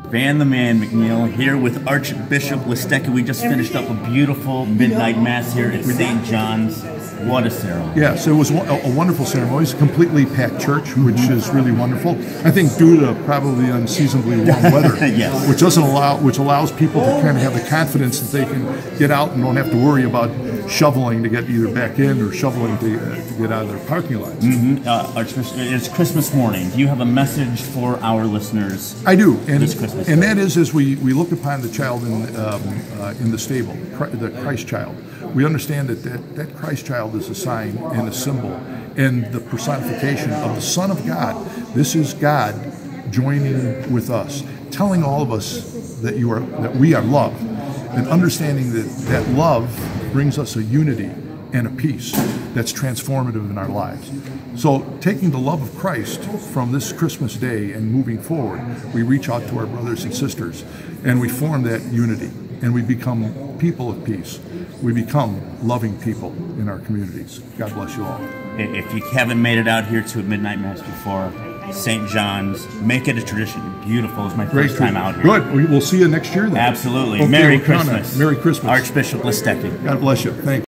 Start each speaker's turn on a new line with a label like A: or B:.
A: Van the Man McNeil here with Archbishop Listecki. We just finished up a beautiful midnight mass here at St. John's. What a ceremony.
B: Yes, it was a wonderful ceremony. It's a completely packed church, which is really wonderful. I think due to probably unseasonably warm weather,
A: Yes.
B: which allows people to kind of have the confidence that they can get out and don't have to worry about shoveling to get either back in or shoveling to get out of their parking lots.
A: Archbishop, it's Christmas morning. Do you have a message for our listeners?
B: I do,
A: this Christmas
B: and that is as we look upon the child in the stable, the Christ child. We understand that Christ child is a sign and a symbol and the personification of the Son of God. This is God joining with us, telling all of us that we are loved, and understanding that love brings us a unity and a peace that's transformative in our lives. So taking the love of Christ from this Christmas day and moving forward, we reach out to our brothers and sisters and we form that unity and we become people of peace. We become loving people in our communities. God bless you all.
A: If you haven't made it out here to a midnight mass before, St. John's, make it a tradition. Beautiful. It's my first time out here.
B: Good. We'll see you next year then.
A: Absolutely.
B: Okay,
A: Merry
B: Christmas.
A: Christmas.
B: Merry Christmas.
A: Archbishop Listecki.
B: God bless you. Thank you.